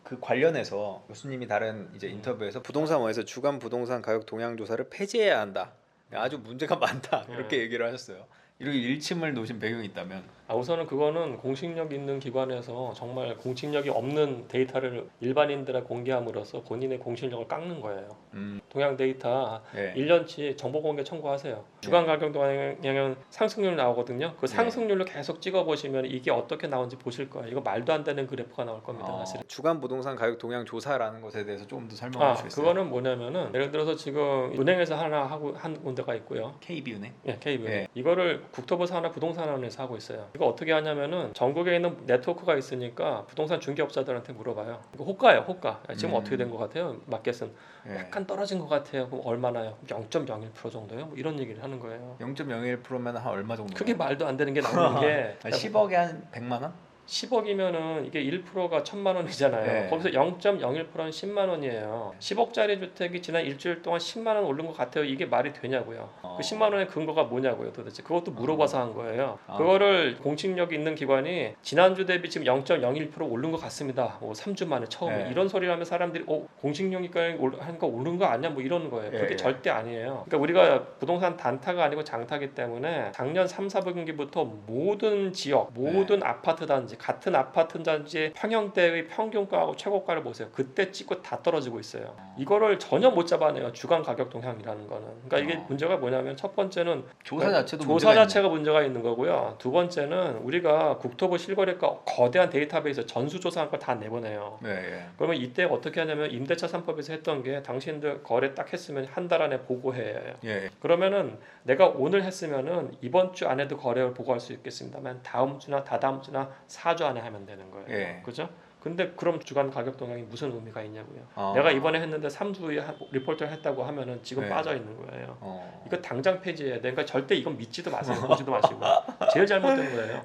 그 관련해서 교수님이 다른 이제 인터뷰에서 부동산원에서 주간 부동산 가격 동향 조사를 폐지해야 한다. 아주 문제가 많다. 이렇게 얘기를 하셨어요. 이렇게 일침을 놓으신 배경이 있다면? 우선은 그거는 공식력 있는 기관에서 정말 공식력이 없는 데이터를 일반인들에 공개함으로써 본인의 공식력을 깎는 거예요. 동향 데이터 예. 1년치 정보 공개 청구하세요. 주간 가격 동향은 상승률 나오거든요. 그 상승률로 계속 찍어보시면 이게 어떻게 나오는지 보실 거예요. 이거 말도 안 되는 그래프가 나올 겁니다. 사실은. 주간 부동산 가격 동향 조사라는 것에 대해서 조금 더 설명해 주시겠어요? 그거는 뭐냐면은 예를 들어서 지금 은행에서 하나 하고 한 군데가 있고요. KB은행? 예, KB은행. 예. 이거를 국토부 산하 부동산원에서 하고 있어요. 이거 어떻게 하냐면은 전국에 있는 네트워크가 있으니까 부동산 중개업자들한테 물어봐요. 이거 호가예요, 호가. 지금 어떻게 된 것 같아요? 마켓은 약간 떨어진 것 같아요. 그럼 얼마나요? 0.01% 정도요? 뭐 이런 얘기를 하는 거예요. 0.01%면 한 얼마 정도? 그게 말도 안 되는 게 나오는 게 10억에 한 100만 원? 10억이면은 이게 1%가 1,000만 원이잖아요. 네. 거기서 0.01%는 10만 원이에요. 10억짜리 주택이 지난 일주일 동안 10만 원 오른 것 같아요. 이게 말이 되냐고요. 그 10만 원의 근거가 뭐냐고요, 도대체. 그것도 물어봐서 한 거예요. 그거를 공식력 있는 기관이 지난주 대비 지금 0.01% 오른 것 같습니다. 뭐 3주 만에 처음에 이런 소리를 하면 사람들이 공식력이니까 하니까 오른 거 아니야? 뭐 이러는 거예요. 그게 절대 아니에요. 그러니까 우리가 부동산 단타가 아니고 장타기 때문에 작년 3, 4분기부터 모든 지역, 모든 아파트 단지 같은 아파트 단지의 평형대의 평균가하고 최고가를 보세요. 그때 찍고 다 떨어지고 있어요. 이거를 전혀 못 잡아내요. 주간 가격 동향이라는 거는. 그러니까 이게 문제가 뭐냐면 첫 번째는 조사 자체도 조사 자체가 문제가 있는 거고요. 두 번째는 우리가 국토부 실거래가 거대한 데이터베이스 전수조사한 걸 다 내보내요. 그러면 이때 어떻게 하냐면 임대차 3법에서 했던 게 당신들 거래 딱 했으면 한 달 안에 보고해요. 그러면은 내가 오늘 했으면은 이번 주 안에도 거래를 보고할 수 있겠습니다만 다음 주나 다다음 주나 4주 안에 하면 되는 거예요. 그죠? 근데 그럼 주간 가격 동향이 무슨 의미가 있냐고요. 내가 이번에 했는데 3주에 리포트를 했다고 하면은 지금 빠져 있는 거예요. 이거 당장 폐지해야 돼. 그러니까 절대 이건 믿지도 마세요. 보지도 마시고. 제일 잘못된 거예요.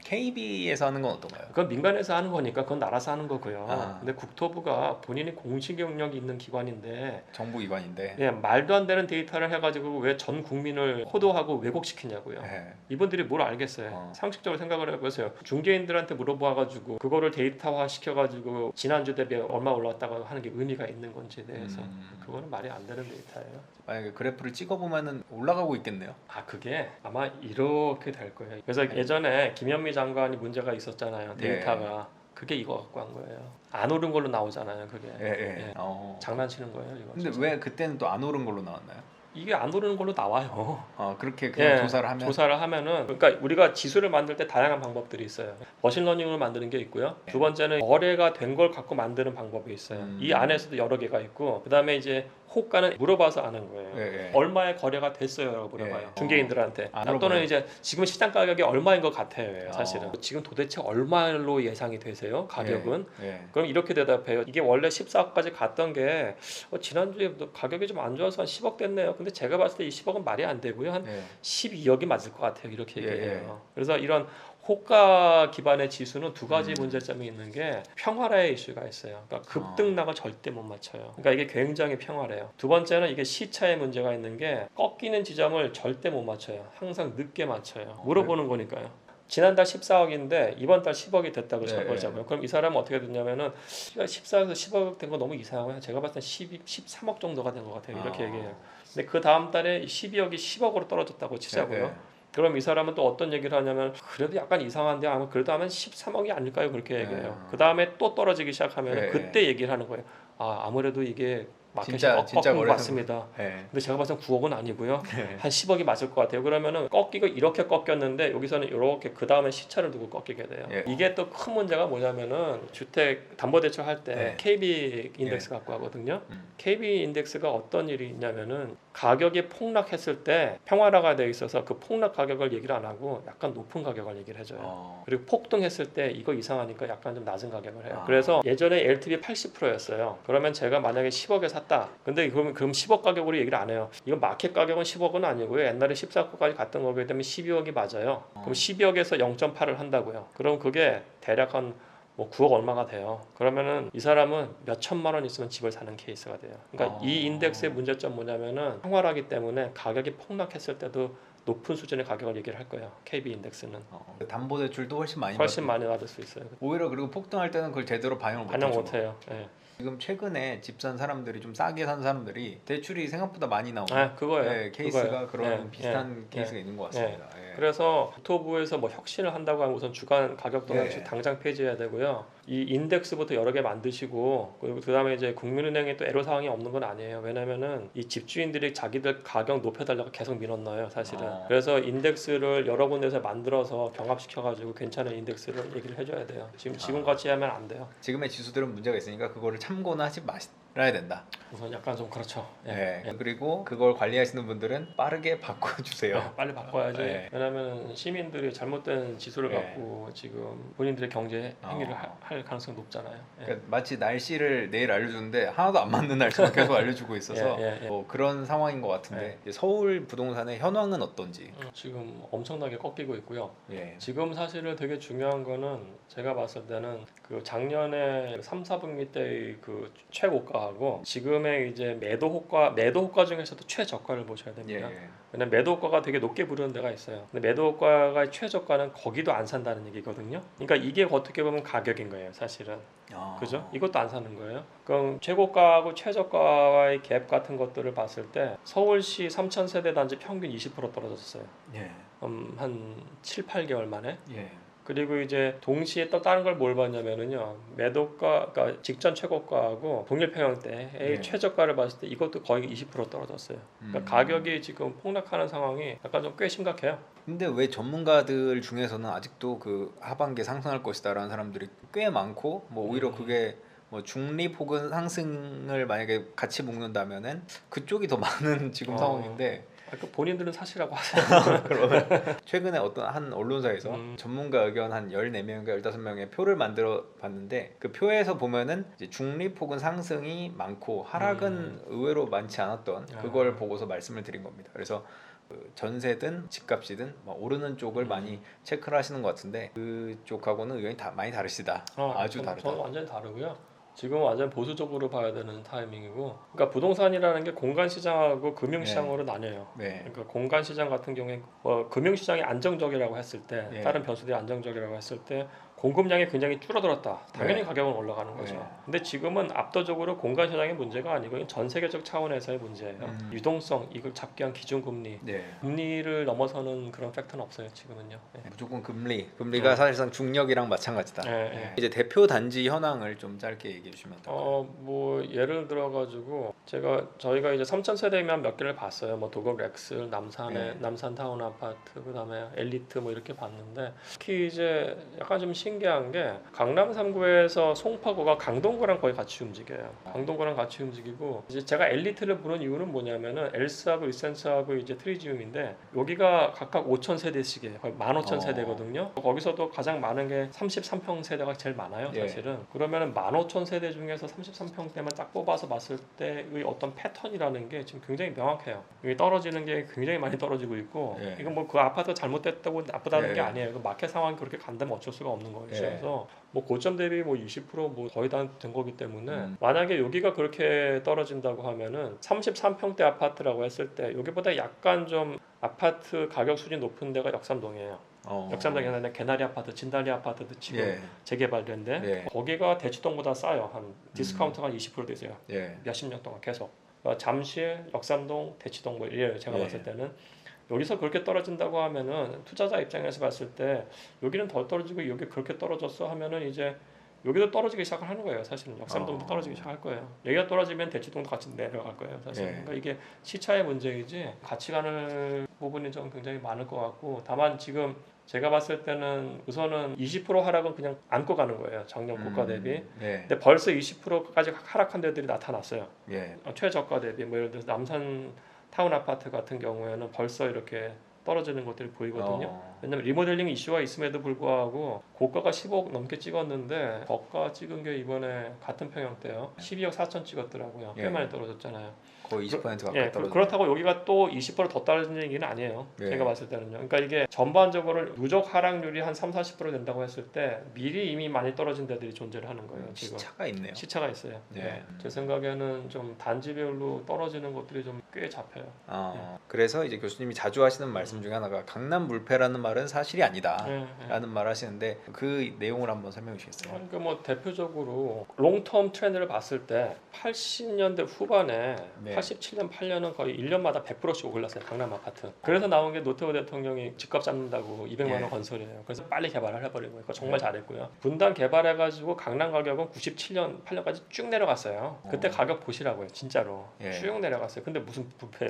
KB에서 하는 건 어떤가요? 그건 민간에서 하는 거니까 그건 나라에서 하는 거고요. 근데 국토부가 본인이 공식 영역이 있는 기관인데 정부기관인데 말도 안 되는 데이터를 해가지고 왜 전 국민을 호도하고 왜곡시키냐고요. 이분들이 뭘 알겠어요. 상식적으로 생각을 해보세요. 중개인들한테 물어봐가지고 그거를 데이터화 시켜가지고 지난주 대비 얼마 올랐다고 하는 게 의미가 있는 건지에 대해서 그거는 말이 안 되는 데이터예요. 만약에 그래프를 찍어보면 올라가고 있겠네요. 그게 아마 이렇게 될 거예요. 그래서 예전에 김현미 장관이 문제가 있었잖아요. 데이터가. 그게 이거 갖고 한 거예요. 안 오른 걸로 나오잖아요. 그게. 장난치는 거예요. 이거. 근데 왜 그때는 또 안 오른 걸로 나왔나요? 이게 안 오르는 걸로 나와요. 그렇게 그냥 조사를 하면은 그러니까 우리가 지수를 만들 때 다양한 방법들이 있어요. 머신러닝을 만드는 게 있고요. 두 번째는 거래가 된 걸 갖고 만드는 방법이 있어요. 이 안에서도 여러 개가 있고 그다음에 이제 호가는 물어봐서 아는 거예요. 얼마에 거래가 됐어요? 물어봐요. 중개인들한테. 또는 이제 지금 시장 가격이 얼마인 것 같아요. 사실은. 지금 도대체 얼마로 예상이 되세요? 가격은? 그럼 이렇게 대답해요. 이게 원래 14억까지 갔던 게 지난주에 가격이 좀 안 좋아서 한 10억 됐네요. 근데 제가 봤을 때 이 10억은 말이 안 되고요. 한 12억이 맞을 것 같아요. 이렇게 얘기해요. 그래서 이런 호가 기반의 지수는 두 가지 문제점이 있는 게 평화라의 이슈가 있어요. 그러니까 급등락을 절대 못 맞춰요. 그러니까 이게 굉장히 평화래요. 두 번째는 이게 시차의 문제가 있는 게 꺾이는 지점을 절대 못 맞춰요. 항상 늦게 맞춰요. 물어보는 거니까요. 지난달 14억인데 이번 달 10억이 됐다고 쳐보자고요. 그럼 이 사람은 어떻게 됐냐면은 14억에서 10억 된 거 너무 이상하고요. 제가 봤을 때 13억 정도가 된 것 같아요. 이렇게 얘기해요. 근데 그 다음 달에 12억이 10억으로 떨어졌다고 치자고요. 그럼 이 사람은 또 어떤 얘기를 하냐면 그래도 약간 이상한데 아마 그래도 하면 13억이 아닐까요? 그렇게 얘기해요. 그 다음에 또 떨어지기 시작하면 그때 얘기를 하는 거예요. 아무래도 이게 마켓이 꺾인 것 같습니다. 근데 제가 봤을 때 9억은 아니고요. 한 10억이 맞을 것 같아요. 그러면은 꺾이고 이렇게 꺾였는데 여기서는 이렇게 그 다음에 시차를 두고 꺾이게 돼요. 이게 또 큰 문제가 뭐냐면은 주택 담보대출 할 때 KB 인덱스 갖고 하거든요. KB 인덱스가 어떤 일이 있냐면은 가격이 폭락했을 때 평화라가 되어 있어서 그 폭락 가격을 얘기를 안 하고 약간 높은 가격을 얘기를 해줘요. 그리고 폭등했을 때 이거 이상하니까 약간 좀 낮은 가격을 해요. 그래서 예전에 LTV 80%였어요. 그러면 제가 만약에 10억에 샀다. 근데 그럼 10억 가격으로 얘기를 안 해요. 이거 마켓 가격은 10억은 아니고요. 옛날에 14억까지 갔던 거기 때문에 12억이 맞아요. 그럼 12억에서 0.8을 한다고요. 그럼 그게 대략 한 9억 얼마가 돼요. 그러면은 이 사람은 몇 천만 원 있으면 집을 사는 케이스가 돼요. 그러니까 이 인덱스의 문제점 뭐냐면은 평활하기 때문에 가격이 폭락했을 때도 높은 수준의 가격을 얘기를 할 거예요. KB 인덱스는 담보대출도 훨씬 많이 훨씬 많이 받을 수 있어요. 오히려 그리고 폭등할 때는 그걸 제대로 반영을 반영 못하죠. 못해요. 예. 지금 최근에 집 산 사람들이 좀 싸게 산 사람들이 대출이 생각보다 많이 나오는 아, 그거예요. 네, 케이스가 그거예요. 그런 예, 비슷한 예, 케이스가 예. 있는 것 같습니다. 예. 그래서 국토부에서 뭐 혁신을 한다고 하면 우선 주간 가격 동향식 예. 당장 폐지해야 되고요. 이 인덱스부터 여러 개 만드시고 그리고 그다음에 이제 국민은행에 또 애로 사항이 없는 건 아니에요. 왜냐면은 이 집주인들이 자기들 가격 높여달라고 계속 밀어넣어요, 사실은. 그래서 인덱스를 여러 군데서 만들어서 경합시켜가지고 괜찮은 인덱스를 얘기를 해줘야 돼요. 지금 같이 하면 안 돼요. 지금의 지수들은 문제가 있으니까 그거를 참고는 하지 말아야 된다. 우선 약간 좀 그렇죠. 예. 그리고 그걸 관리하시는 분들은 빠르게 바꿔주세요. 빨리 바꿔야지. 예. 왜냐하면 시민들이 잘못된 지수를 예. 갖고 지금 본인들의 경제 행위를 할 가능성이 높잖아요. 예. 그러니까 마치 날씨를 내일 알려주는데 하나도 안 맞는 날씨만 계속 알려주고 있어서 예. 뭐 그런 상황인 것 같은데 이제 서울 부동산의 현황은 어떤지. 지금 엄청나게 꺾이고 있고요. 예. 지금 사실은 되게 중요한 거는 제가 봤을 때는 그 작년에 3, 4분기 때의 그 최고가하고 지금의 이제 매도 호가 중에서도 최저가를 보셔야 됩니다. 예. 왜냐면 매도 호가가 되게 높게 부르는 데가 있어요. 근데 매도 호가가 최저가는 거기도 안 산다는 얘기거든요. 그러니까 이게 어떻게 보면 가격인 거예요, 사실은. 그죠? 이것도 안 사는 거예요. 그럼 최고가하고 최저가와의 갭 같은 것들을 봤을 때 서울시 3,000세대 단지 평균 20% 떨어졌어요. 예. 한 7, 8개월 만에. 예. 그리고 이제 동시에 또 다른 걸 뭘 봤냐면은요. 매도가 그러니까 직전 최고가하고 동일 평형 때의 예. 최저가를 봤을 때 이것도 거의 20% 떨어졌어요. 그러니까 가격이 지금 폭락하는 상황이 약간 좀 꽤 심각해요. 근데 왜 전문가들 중에서는 아직도 그 하반기에 상승할 것이다라는 사람들이 꽤 많고 뭐 오히려 그게 뭐 중립 혹은 상승을 만약에 같이 묶는다면은 그쪽이 더 많은 지금 상황인데 그 본인들은 사실이라고 하세요. 그러면 최근에 어떤 한 언론사에서 전문가 의견 한 14명인가 15명의 표를 만들어 봤는데 그 표에서 보면은 이제 중립 혹은 상승이 많고 하락은 의외로 많지 않았던 그걸 보고서 말씀을 드린 겁니다. 그래서 그 전세든 집값이든 뭐 오르는 쪽을 많이 체크를 하시는 것 같은데 그쪽하고는 의견이 많이 다르시다. 아주 다르다. 저는 완전히 다르고요. 지금 완전 보수적으로 봐야 되는 타이밍이고, 그러니까 부동산이라는 게 공간 시장하고 금융 시장으로 나뉘어요. 네. 그러니까 공간 시장 같은 경우에 금융 시장이 안정적이라고 했을 때, 네. 다른 변수들이 안정적이라고 했을 때 공급량이 굉장히 줄어들었다. 당연히 네. 가격은 올라가는 거죠. 네. 근데 지금은 압도적으로 공간 시장의 문제가 아니고 이건 전 세계적 차원에서의 문제예요. 유동성, 이걸 잡기 위한 기준금리, 네. 금리를 넘어서는 그런 팩터는 없어요. 지금은요. 네. 무조건 금리가 사실상 중력이랑 마찬가지다. 네. 이제 대표 단지 현황을 좀 짧게 얘기해 주시면 될까요? 뭐 예를 들어 가지고 저희가 이제 3,000세대면 몇 개를 봤어요. 뭐 도곡 렉스, 남산 타운 아파트, 그다음에 엘리트 뭐 이렇게 봤는데 특히 이제 약간 좀 신기한 게 강남 3구에서 송파구가 강동구랑 거의 같이 움직여요. 강동구랑 같이 움직이고 이제 제가 엘리트를 부른 이유는 뭐냐면은 엘스하고 리센스하고 이제 트리지움인데 여기가 각각 5,000세대씩이에요. 거의 15,000세대거든요. 거기서도 가장 많은 게 33평 세대가 제일 많아요, 사실은. 그러면은 15,000세대 중에서 33평대만 딱 뽑아서 봤을 때의 어떤 패턴이라는 게 지금 굉장히 명확해요. 여기 떨어지는 게 굉장히 많이 떨어지고 있고 이건 뭐 그 아파트가 잘못됐다고 나쁘다는 게 아니에요. 그 마켓 상황이 그렇게 간다면 어쩔 수가 없는 거예요. 그래서 뭐 고점 대비 뭐 20%뭐 거의 다 된 거기 때문에 만약에 여기가 그렇게 떨어진다고 하면은 33평대 아파트라고 했을 때 여기보다 약간 좀 아파트 가격 수준이 높은 데가 역삼동이에요. 역삼동에 있는 개나리 아파트, 진달리 아파트도 지금 재개발된데 거기가 대치동보다 싸요. 한 디스카운트가 20% 되세요. 몇십 년 동안 계속. 잠실, 역삼동, 대치동 뭐 이래요. 제가 봤을 때는 여기서 그렇게 떨어진다고 하면은 투자자 입장에서 봤을 때 여기는 더 떨어지고 여기 그렇게 떨어졌어 하면은 이제 여기도 떨어지기 시작을 하는 거예요. 사실은 역삼동도 떨어지기 시작할 거예요. 여기가 떨어지면 대치동도 같이 내려갈 거예요. 사실. 그러니까 이게 시차의 문제이지 같이 가는 부분이 좀 굉장히 많을 것 같고 다만 지금 제가 봤을 때는 우선은 20% 하락은 그냥 안고 가는 거예요. 작년 고가 대비. 근데 벌써 20%까지 하락한 데들이 나타났어요. 최저가 대비 뭐 예를 들어서 남산 타운 아파트 같은 경우에는 벌써 이렇게 떨어지는 것들이 보이거든요. 왜냐면 리모델링 이슈가 있음에도 불구하고 고가가 10억 넘게 찍었는데 저가 찍은 게 이번에 같은 평형 때요. 12억 4천 찍었더라고요. 꽤 많이 떨어졌잖아요. 거의 20% 가까이 떨어졌어요. 그렇다고 여기가 또 20%더 떨어지는 얘기는 아니에요. 제가 봤을 때는요. 그러니까 이게 전반적으로 누적 하락률이 한 3, 40% 된다고 했을 때 미리 이미 많이 떨어진 데들이 존재를 하는 거예요. 지금. 시차가 있네요. 시차가 있어요. 제 생각에는 좀 단지별로 떨어지는 것들이 좀 꽤 잡혀요. 그래서 이제 교수님이 자주 하시는 말씀 말씀 중에 하나가 강남 불패라는 말은 사실이 아니다 네, 네. 라는 말 하시는데 그 내용을 한번 설명해 주시겠어요? 그러니까 뭐 대표적으로 롱텀 트렌드를 봤을 때 80년대 후반에 네. 87년 8년은 거의 1년마다 100%씩 올랐어요. 강남 아파트. 그래서 나온 게 노태우 대통령이 집값 잡는다고 200만 원 예. 건설이에요. 그래서 빨리 개발을 해버린 거예요. 정말 잘했고요. 분당 개발해가지고 강남 가격은 97년 8년까지 쭉 내려갔어요. 그때 가격 보시라고요. 진짜로 예. 쭉 내려갔어요. 근데 무슨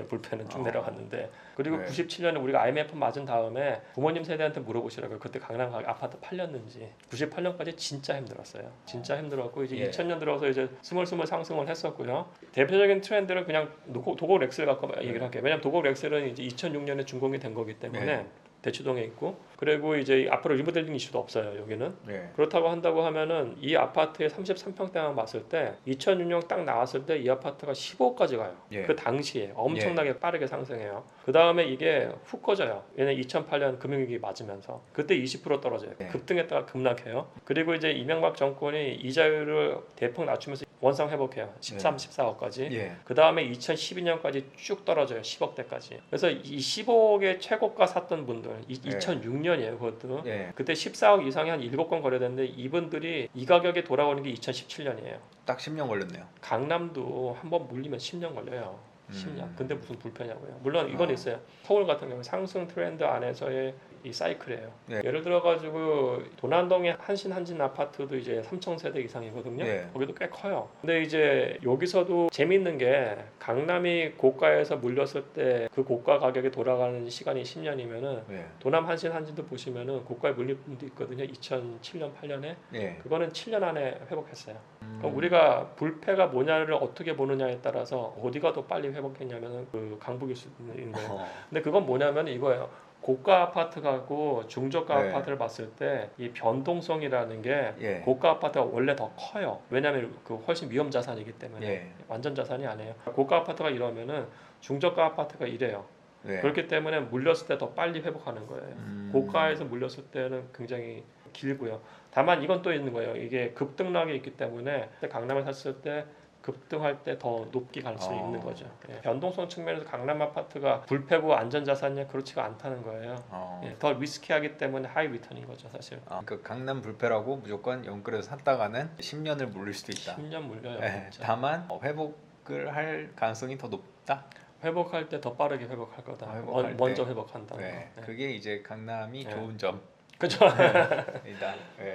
불패는 쭉 내려갔는데 그리고 네. 97년에 우리가 IMF 맞은 다음에 부모님 세대한테 물어보시라고요. 그때 강남 아파트 팔렸는지. 98년까지 진짜 힘들었어요. 진짜 힘들었고 이제 예. 2000년 들어서 이제 스물스물 상승을 했었고요. 대표적인 트렌드를 그냥 도곡 렉스를 갖고 얘기를 할게요. 왜냐하면 도곡 렉스는 이제 2006년에 준공이 된 거기 때문에 네. 대치동에 있고 그리고 이제 앞으로 리모델링 이슈도 없어요. 여기는. 네. 그렇다고 한다고 하면은 이 아파트의 33평대만 봤을 때 2006년 딱 나왔을 때 이 아파트가 15억까지 가요. 예. 그 당시에 엄청나게 빠르게 상승해요. 그 다음에 이게 훅 꺼져요. 얘는 2008년 금융위기 맞으면서 그때 20% 떨어져요. 예. 급등했다가 급락해요. 그리고 이제 이명박 정권이 이자율을 대폭 낮추면서 원상 회복해요. 13, 14억까지. 예. 그 다음에 2012년까지 쭉 떨어져요. 10억대까지. 그래서 이 15억의 최고가 샀던 분들, 2006년이에요. 그것도. 예. 그때 14억 이상이 한 7건 거래됐는데 이분들이 이 가격에 돌아오는 게 2017년이에요. 딱 10년 걸렸네요. 강남도 한번 물리면 10년 걸려요. 10년. 근데 무슨 불패냐고요. 물론 이건 어. 있어요. 서울 같은 경우 상승 트렌드 안에서의 이 사이클이에요. 네. 예를 들어 가지고 도난동의 한신 아파트도 이제 3,000세대 이상이거든요. 네. 거기도 꽤 커요. 근데 이제 여기서도 재밌는 게 강남이 고가에서 물렸을 때 그 고가 가격에 돌아가는 시간이 10년이면은 예. 도남 한신도 보시면은 고가에 물린 분도 있거든요. 2007년 8년에 예. 그거는 7년 안에 회복했어요. 음. 그럼 우리가 불패가 뭐냐를 어떻게 보느냐에 따라서 어디가 더 빨리 회복했냐면은 그 강북일 수 있는 거예요. 어. 근데 그건 뭐냐면 이거예요. 고가 아파트하고 중저가 네. 아파트를 봤을 때 이 변동성이라는 게 예. 고가 아파트가 원래 더 커요. 왜냐하면 그 훨씬 위험 자산이기 때문에 예. 완전 자산이 아니에요. 고가 아파트가 이러면은 중저가 아파트가 이래요. 예. 그렇기 때문에 물렸을 때 더 빨리 회복하는 거예요. 고가에서 물렸을 때는 굉장히 길고요. 다만 이건 또 있는 거예요. 이게 급등락이 있기 때문에 강남에 샀을 때 급등할 때 더 높게 갈 수 있는 거죠. 예. 변동성 측면에서 강남 아파트가 불패고 안전자산이 그렇지가 않다는 거예요. 예. 더 리스키하기 때문에 하이 리턴인 거죠, 사실. 그러니까 강남 불패라고 무조건 연끌에서 샀다가는 10년을 물릴 수도 있다. 10년 물려요. 예. 진짜. 다만 회복을 할 가능성이 더 높다. 회복할 때 더 빠르게 회복할 거다. 회복할 먼저 때. 회복한다. 네. 네. 그게 이제 강남이 네. 좋은 점이다. 그렇죠. 예.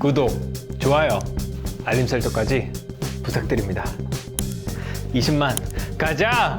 구독, 좋아요, 알림 설정까지 부탁드립니다. 20만 가자!